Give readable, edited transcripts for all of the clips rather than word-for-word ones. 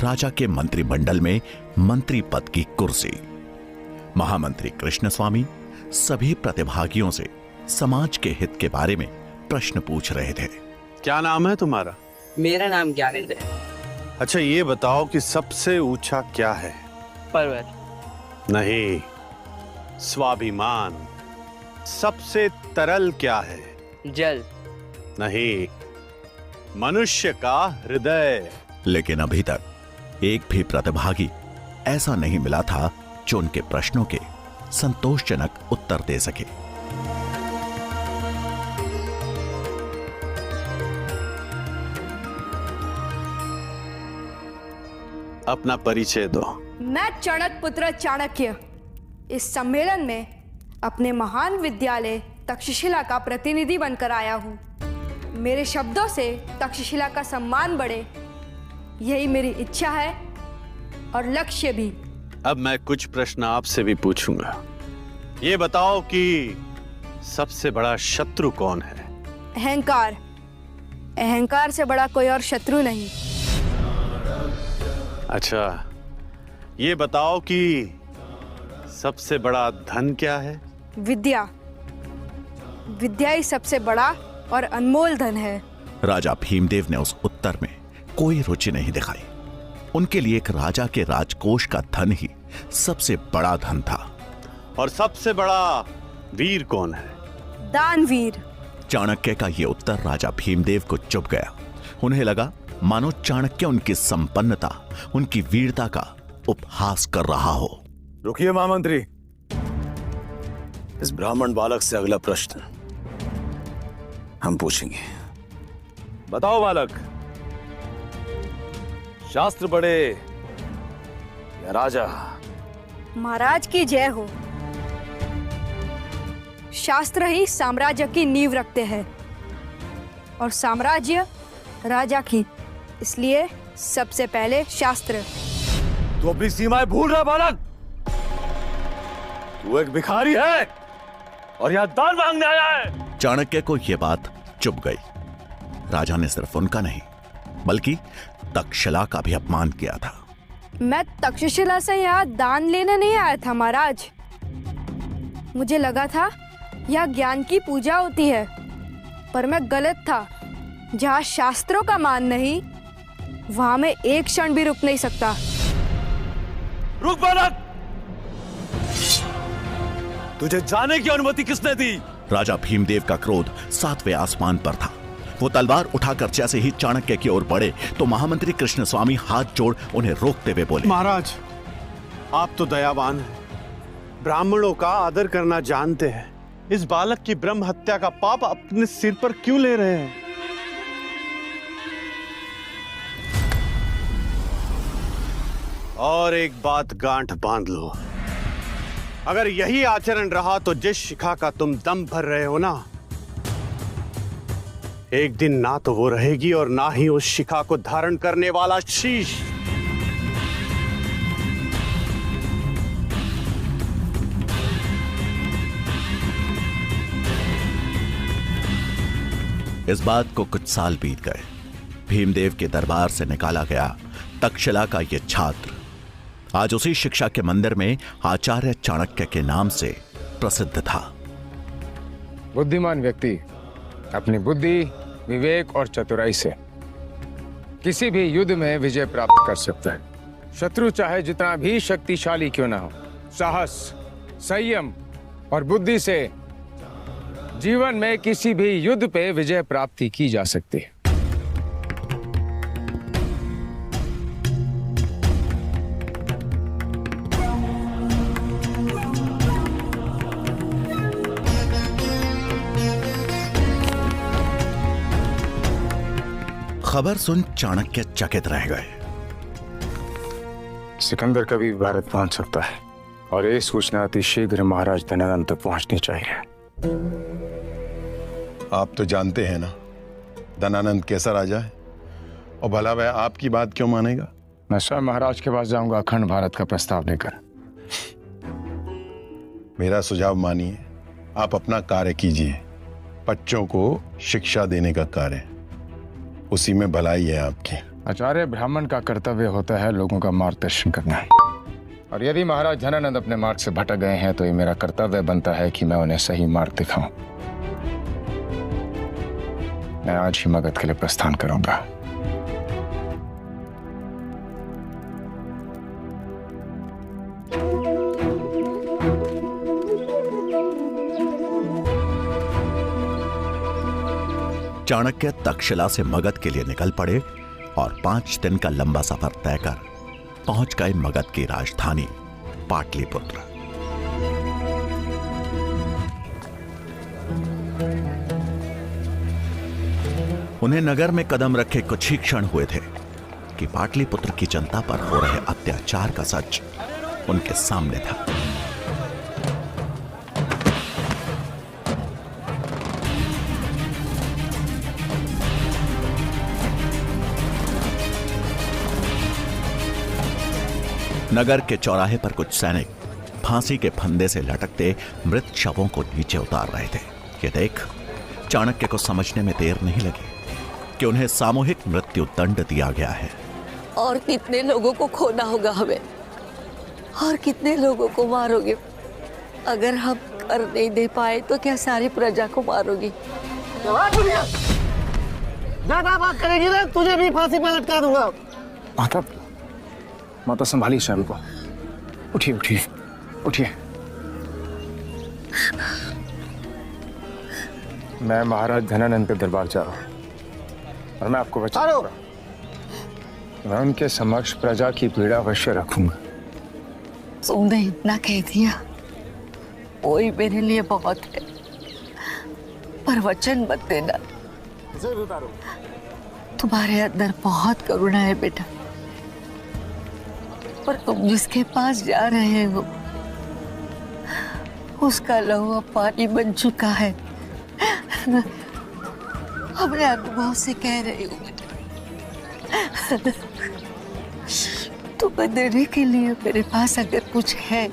राजा के मंत्रिमंडल में मंत्री पद की कुर्सी। महामंत्री कृष्णस्वामी सभी प्रतिभागियों से समाज के हित के बारे में प्रश्न पूछ रहे थे। क्या नाम है तुम्हारा? मेरा नाम ज्ञानेंद्र है। अच्छा, ये बताओ कि सबसे ऊंचा क्या है? पर्वत। नहीं, स्वाभिमान। सबसे तरल क्या है? जल। नहीं, मनुष्य का हृदय। लेकिन अभी तक एक भी प्रतिभागी ऐसा नहीं मिला था जो उनके प्रश्नों के संतोषजनक उत्तर दे सके। अपना परिचय दो। मैं चाणक्य पुत्र चाणक्य इस सम्मेलन में अपने महान विद्यालय तक्षशिला का प्रतिनिधि बनकर आया हूँ। मेरे शब्दों से तक्षशिला का सम्मान बढ़े, यही मेरी इच्छा है और लक्ष्य भी। अब मैं कुछ प्रश्न आपसे भी पूछूंगा। ये बताओ कि सबसे बड़ा शत्रु कौन है? अहंकार। अहंकार से बड़ा कोई और शत्रु नहीं। अच्छा, ये बताओ कि सबसे बड़ा धन क्या है? विद्या। विद्या ही सबसे बड़ा और अनमोल धन है। राजा भीमदेव ने उस उत्तर में कोई रुचि नहीं दिखाई। उनके लिए एक राजा के राजकोष का धन ही सबसे बड़ा धन था। और सबसे बड़ा वीर कौन है? दानवीर। चाणक्य का यह उत्तर राजा भीमदेव को चुभ गया। उन्हें लगा मानो चाणक्य उनकी संपन्नता, उनकी वीरता का उपहास कर रहा हो। रुकिए महामंत्री, इस ब्राह्मण बालक से अगला प्रश्न हम पूछेंगे। बताओ बालक, शास्त्र पढ़े या राजा? महाराज की जय हो। शास्त्र ही साम्राज्य की नींव रखते हैं और साम्राज्य राजा की, इसलिए सबसे पहले शास्त्र। तू अपनी सीमाएं भूल रहा बालक। तू एक भिखारी है और यहां दान मांगने आया है। चाणक्य को यह बात चुभ गई। राजा ने सिर्फ उनका नहीं बल्कि तक्षशिला का भी अपमान किया था। मैं तक्षशिला से यहाँ दान लेने नहीं आया था महाराज। मुझे लगा था यहाँ ज्ञान की पूजा होती है, पर मैं गलत था। जहाँ शास्त्रों का मान नहीं, वहां मैं एक क्षण भी रुक नहीं सकता। रुक बालक, तुझे जाने की अनुमति किसने दी? राजा भीमदेव का क्रोध 7वें आसमान पर था। वो तलवार उठाकर जैसे ही चाणक्य की ओर बढ़े तो महामंत्री कृष्णस्वामी हाथ जोड़ उन्हें रोकते हुए बोले, महाराज, आप तो दयावान हैं, ब्राह्मणों का आदर करना जानते हैं। इस बालक की ब्रह्म हत्या का पाप अपने सिर पर क्यों ले रहे हैं? और एक बात गांठ बांध लो, अगर यही आचरण रहा तो जिस शिखा का तुम दम भर रहे हो ना, एक दिन ना तो वो रहेगी और ना ही उस शिखा को धारण करने वाला शीश। इस बात को कुछ साल बीत गए। भीमदेव के दरबार से निकाला गया तक्षशिला का यह छात्र आज उसी शिक्षा के मंदिर में आचार्य चाणक्य के नाम से प्रसिद्ध था। बुद्धिमान व्यक्ति अपनी बुद्धि, विवेक और चतुराई से किसी भी युद्ध में विजय प्राप्त कर सकता है। शत्रु चाहे जितना भी शक्तिशाली क्यों ना हो, साहस, संयम और बुद्धि से जीवन में किसी भी युद्ध पे विजय प्राप्ति की जा सकती है। खबर सुन चाणक्य चकित रह गए। सिकंदर कभी भी भारत पहुंच सकता है और ये सूचना अति शीघ्र महाराज दनानंद तक पहुंचनी चाहिए। आप तो जानते हैं ना दनानंद कैसा राजा है, और भला वह आपकी बात क्यों मानेगा? मैं स्वयं महाराज के पास जाऊंगा अखंड भारत का प्रस्ताव लेकर। मेरा सुझाव मानिए, आप अपना कार्य कीजिए। बच्चों को शिक्षा देने का कार्य, उसी में भलाई है आपकी। आचार्य ब्राह्मण का कर्तव्य होता है लोगों का मार्गदर्शन करना, और यदि महाराज धनानंद अपने मार्ग से भटक गए हैं तो ये मेरा कर्तव्य बनता है कि मैं उन्हें सही मार्ग दिखाऊं। मैं आज ही मगध के लिए प्रस्थान करूंगा। चाणक्य तक्षशिला से मगध के लिए निकल पड़े और 5 दिन का लंबा सफर तय कर पहुंच गए मगध की राजधानी पाटलिपुत्र। उन्हें नगर में कदम रखे कुछ ही क्षण हुए थे कि पाटलिपुत्र की जनता पर हो रहे अत्याचार का सच उनके सामने था। नगर के चौराहे पर कुछ सैनिक फांसी के फंदे से लटकते मृत शवों को नीचे उतार रहे थे। ये देख चाणक्य को समझने में देर नहीं लगी कि उन्हें सामूहिक मृत्यु दंड दिया गया है। और कितने लोगों को खोना होगा हमें, और कितने लोगों को मारोगे? अगर हम कर नहीं दे पाए तो क्या सारी प्रजा को मारोगी? ज्यादा बात करेगी ना तुझे भी फांसी पर लटका दूंगा। माता संभालिए शैल को। उठिए उठिए उठिए। मैं महाराज धनानंद के दरबार जा रहा हूँ और मैं आपको बचाऊंगा। मैं उनके समक्ष प्रजा की पीड़ा अवश्य रखूंगा। तुमने इतना कह दिया वही मेरे लिए बहुत है, पर वचन मत देना। तुम्हारे अंदर बहुत करुणा है बेटा, पर तुम जिसके पास जा रहे हो उसका लहू अब पानी बन चुका है। अपने अनुभव से कह रही हूँ तुम्हें देने के लिए मेरे पास अगर कुछ है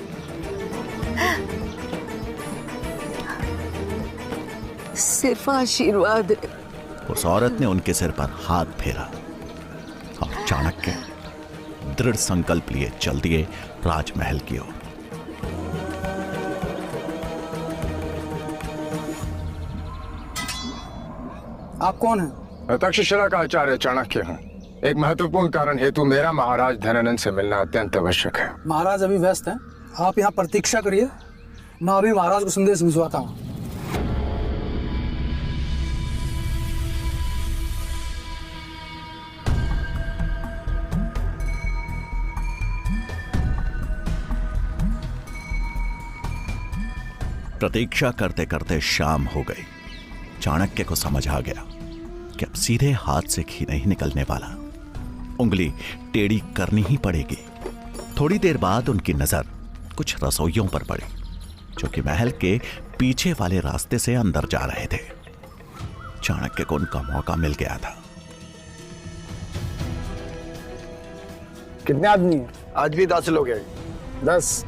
सिर्फ आशीर्वाद है। उस औरत ने उनके सिर पर हाथ फेरा और चाणक्य दृढ़ संकल्प लिए चल दिए राजमहल की ओर। आप कौन हैं? तक्षशिला का आचार्य चाणक्य हूँ। एक महत्वपूर्ण कारण हेतु मेरा महाराज धनानंद से मिलना अत्यंत आवश्यक है। महाराज अभी व्यस्त हैं, आप यहाँ प्रतीक्षा करिए, मैं अभी महाराज को संदेश भिजवाता हूँ। प्रतीक्षा करते करते शाम हो गई। चाणक्य को समझ आ गया कि अब सीधे हाथ से घी नहीं निकलने वाला, उंगली टेढ़ी करनी ही पड़ेगी। थोड़ी देर बाद उनकी नजर कुछ रसोइयों पर पड़ी जो कि महल के पीछे वाले रास्ते से अंदर जा रहे थे। चाणक्य को उनका मौका मिल गया था। कितने आदमी हैं? आज भी 10 लोग हैं। 10।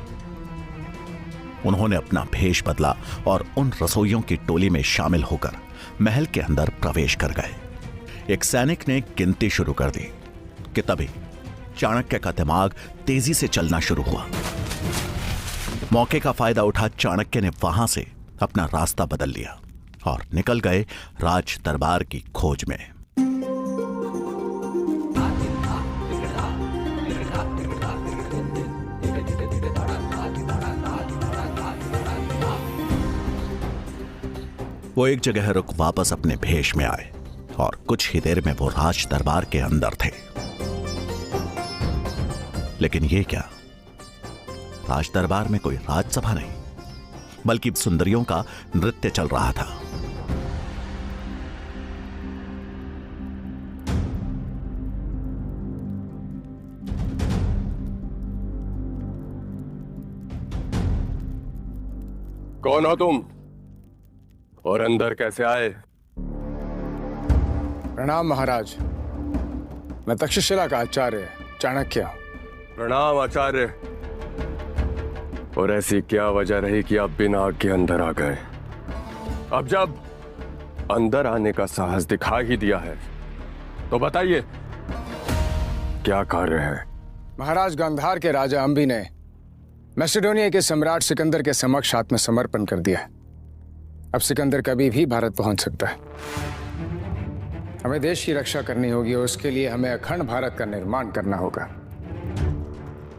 उन्होंने अपना भेष बदला और उन रसोइयों की टोली में शामिल होकर महल के अंदर प्रवेश कर गए। एक सैनिक ने गिनती शुरू कर दी कि तभी चाणक्य का दिमाग तेजी से चलना शुरू हुआ। मौके का फायदा उठा चाणक्य ने वहां से अपना रास्ता बदल लिया और निकल गए राज दरबार की खोज में। वो एक जगह रुक वापस अपने भेष में आए और कुछ ही देर में वो राज दरबार के अंदर थे। लेकिन ये क्या, राज दरबार में कोई राजसभा नहीं बल्कि सुंदरियों का नृत्य चल रहा था। कौन हो तुम और अंदर कैसे आए? प्रणाम महाराज, मैं तक्षशिला का आचार्य चाणक्य हूं। प्रणाम आचार्य। और ऐसी क्या वजह रही कि आप बिना आग के अंदर आ गए? अब जब अंदर आने का साहस दिखा ही दिया है तो बताइए क्या कार्य है? महाराज गांधार के राजा अंबी ने मैसेडोनिया के सम्राट सिकंदर के समक्ष आत्मसमर्पण कर दिया। अब सिकंदर कभी भी भारत पहुंच सकता है। हमें देश की रक्षा करनी होगी और उसके लिए हमें अखंड भारत का निर्माण करना होगा।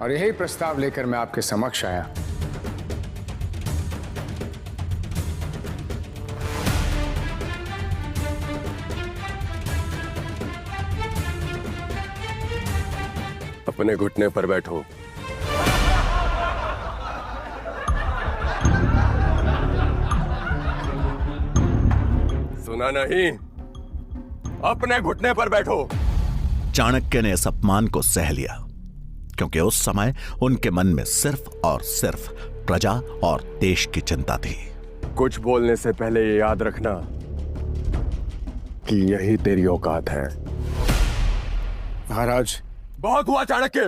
और यही प्रस्ताव लेकर मैं आपके समक्ष आया। अपने घुटने पर बैठो। सुना नहीं? अपने घुटने पर बैठो। चाणक्य ने इस अपमान को सह लिया, क्योंकि उस समय उनके मन में सिर्फ और सिर्फ प्रजा और देश की चिंता थी। कुछ बोलने से पहले ये याद रखना कि यही तेरी औकात है। महाराज, बहुत हुआ चाणक्य।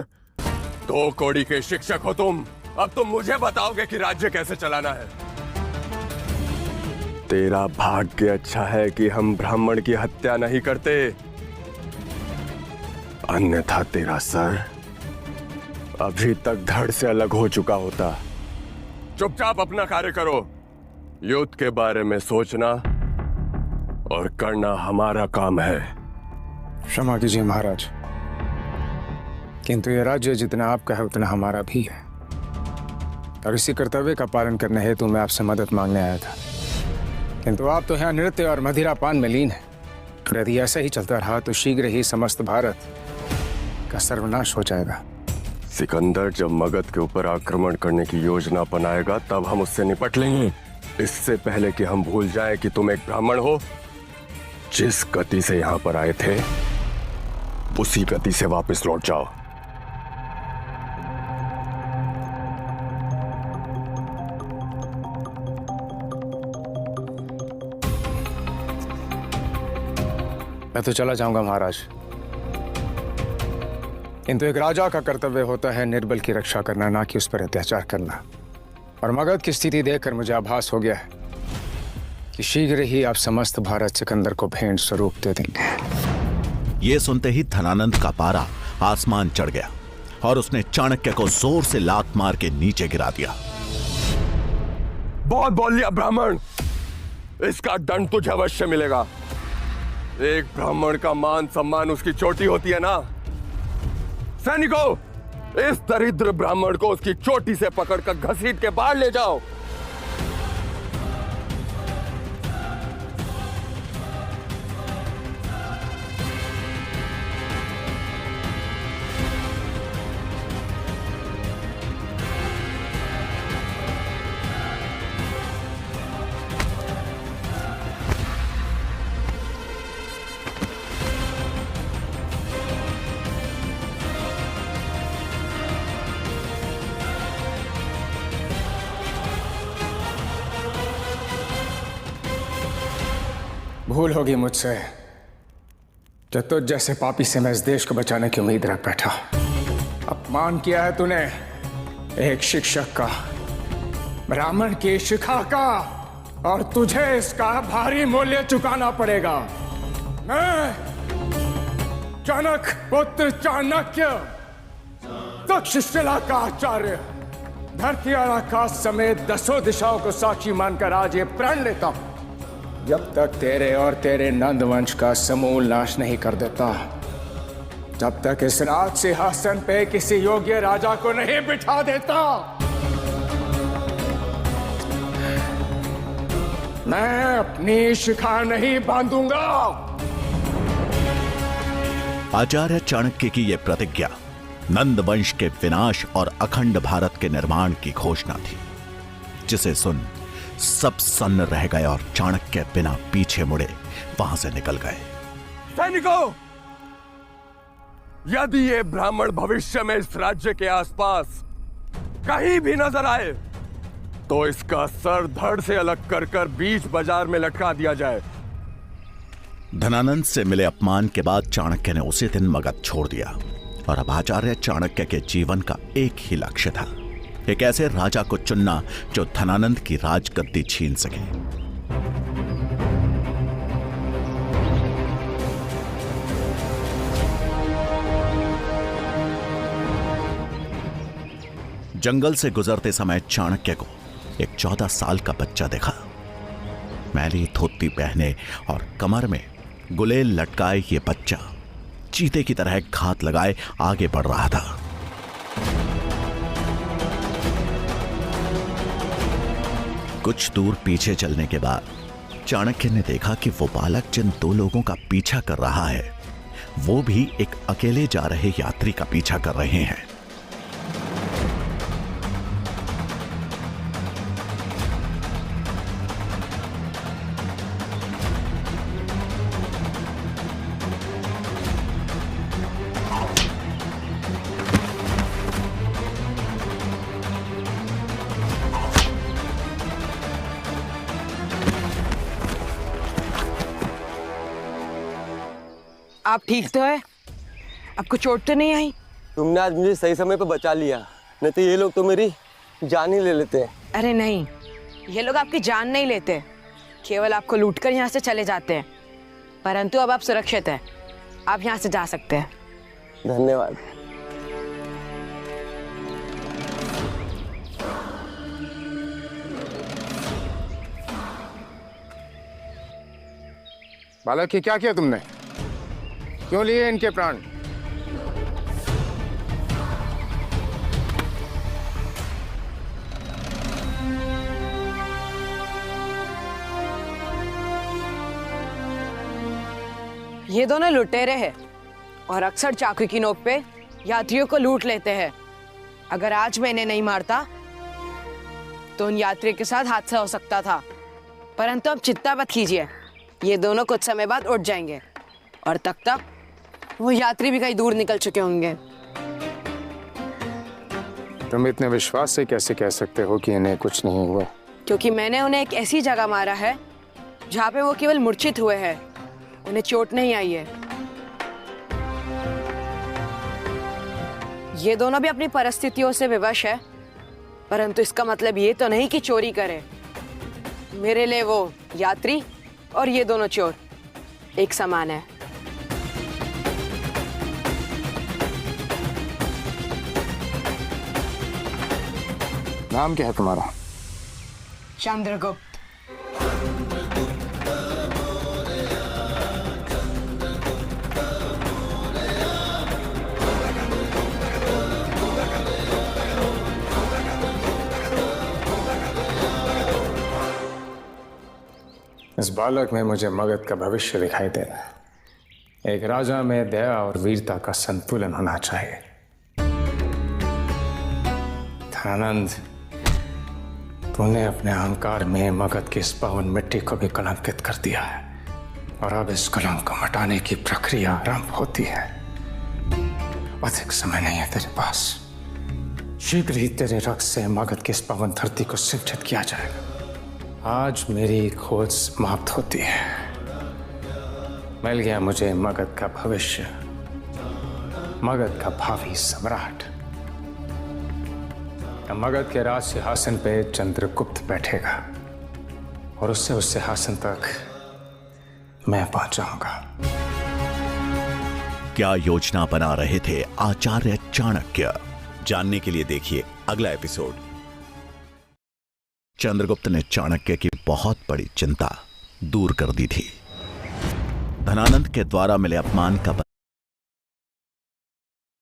2 कौड़ी के शिक्षक हो तुम। अब तुम मुझे बताओगे कि राज्य कैसे चलाना है। तेरा भाग्य अच्छा है कि हम ब्राह्मण की हत्या नहीं करते, अन्यथा तेरा सर अभी तक धड़ से अलग हो चुका होता। चुपचाप अपना कार्य करो। युद्ध के बारे में सोचना और करना हमारा काम है। क्षमा कीजिए महाराज, किंतु यह राज्य जितना आपका है उतना हमारा भी है, और इसी कर्तव्य का पालन करने हेतु मैं आपसे मदद मांगने आया था। किंतु आप तो यहाँ नृत्य और मदिरापान में लीन हैं। यदि ऐसा ही चलता रहा तो शीघ्र ही समस्त भारत का सर्वनाश हो जाएगा। सिकंदर जब मगध के ऊपर आक्रमण करने की योजना बनाएगा तब हम उससे निपट लेंगे। इससे पहले कि हम भूल जाएं कि तुम एक ब्राह्मण हो, जिस गति से यहाँ पर आए थे उसी गति से वापस लौट जाओ। मैं तो चला जाऊंगा महाराज, किंतु एक राजा का कर्तव्य होता है निर्बल की रक्षा करना, ना कि उस पर अत्याचार करना। और मगध की स्थिति देखकर मुझे आभास हो गया है कि शीघ्र ही आप समस्त भारत सिकंदर को भेंट स्वरूप दे देंगे। यह सुनते ही धनानंद का पारा आसमान चढ़ गया और उसने चाणक्य को जोर से लात मार के नीचे गिरा दिया। बहुत बोल लिया ब्राह्मण, इसका दंड तुझे अवश्य मिलेगा। एक ब्राह्मण का मान सम्मान उसकी चोटी होती है ना। सैनिकों, इस दरिद्र ब्राह्मण को उसकी चोटी से पकड़कर घसीट के बाहर ले जाओ। भूल होगी मुझसे कि तुझ जैसे पापी से मैं इस देश को बचाने की उम्मीद रख बैठा। अपमान किया है तूने एक शिक्षक का, ब्राह्मण की शिखा का, और तुझे इसका भारी मूल्य चुकाना पड़ेगा। मैं चाणक्य पुत्र चाणक्य, तक्षशिला का आचार्य, धरती और आकाश समेत 10 दिशाओं को साक्षी मानकर आज ये प्रण लेता हूं, जब तक तेरे और तेरे नंद वंश का समूल नाश नहीं कर देता, जब तक इस राज सिंहासन पे किसी योग्य राजा को नहीं बिठा देता, मैं अपनी शिखा नहीं बांधूंगा। आचार्य चाणक्य की यह प्रतिज्ञा नंद वंश के विनाश और अखंड भारत के निर्माण की घोषणा थी, जिसे सुन सब सन्न रह गए और चाणक्य बिना पीछे मुड़े वहां से निकल गए। सैनिकों, यदि ये ब्राह्मण भविष्य में इस राज्य के आसपास कहीं भी नजर आए तो इसका सर धड़ से अलग कर बीच बाजार में लटका दिया जाए। धनानंद से मिले अपमान के बाद चाणक्य ने उसी दिन मगध छोड़ दिया और अब आचार्य चाणक्य के जीवन का एक ही लक्ष्य था, एक ऐसे राजा को चुनना जो धनानंद की राजगद्दी छीन सके। जंगल से गुजरते समय चाणक्य को एक 14 साल का बच्चा देखा। मैली धोती पहने और कमर में गुलेल लटकाए ये बच्चा चीते की तरह घात लगाए आगे बढ़ रहा था। कुछ दूर पीछे चलने के बाद चाणक्य ने देखा कि वो बालक जिन दो लोगों का पीछा कर रहा है वो भी एक अकेले जा रहे यात्री का पीछा कर रहे हैं। आप ठीक तो है? आपको चोट तो नहीं आई? तुमने आज मुझे सही समय पे बचा लिया, नहीं तो ये लोग तो मेरी जान ही ले लेते। अरे नहीं, ये लोग आपकी जान नहीं लेते, केवल आपको लूटकर यहाँ से चले जाते हैं। परंतु अब आप सुरक्षित हैं, आप यहाँ से जा सकते हैं। धन्यवाद। बालक ये क्या किया तुमने? क्यों लिए इनके प्राण? ये दोनों लुटेरे हैं और अक्सर चाकू की नोक पे यात्रियों को लूट लेते हैं। अगर आज मैं इन्हें नहीं मारता तो उन यात्री के साथ हादसा हो सकता था। परंतु अब चिंता मत कीजिए, ये दोनों कुछ समय बाद उठ जाएंगे और तब तक वो यात्री भी कहीं दूर निकल चुके होंगे। तुम इतने विश्वास से कैसे कह सकते हो कि इन्हें कुछ नहीं हुआ? क्योंकि मैंने उन्हें एक ऐसी जगह मारा है जहाँ पे वो केवल मूर्छित हुए हैं, उन्हें चोट नहीं आई है। ये दोनों भी अपनी परिस्थितियों से विवश है, परंतु इसका मतलब ये तो नहीं कि चोरी करे। मेरे लिए वो यात्री और ये दोनों चोर एक समान है। नाम क्या है तुम्हारा? चंद्रगुप्त। इस बालक में मुझे मगध का भविष्य दिखाई दे रहा है। एक राजा में दया और वीरता का संतुलन होना चाहिए। धनानंद, तूने अपने अहंकार में मगध की इस पावन मिट्टी को भी कलंकित कर दिया है और अब इस कलंक को मिटाने की प्रक्रिया आरंभ होती है। अधिक समय नहीं है तेरे पास, शीघ्र ही तेरे रक्त से मगध की इस पावन धरती को सिंचित किया जाएगा। आज मेरी खोज समाप्त होती है। मिल गया मुझे मगध का भविष्य, मगध का भावी सम्राट। मगध के राज सिंहासन पे चंद्रगुप्त बैठेगा और उससे उस सिंहासन तक मैं पहुंचाऊंगा। क्या योजना बना रहे थे आचार्य चाणक्य? जानने के लिए देखिए अगला एपिसोड। चंद्रगुप्त ने चाणक्य की बहुत बड़ी चिंता दूर कर दी थी। धनानंद के द्वारा मिले अपमान का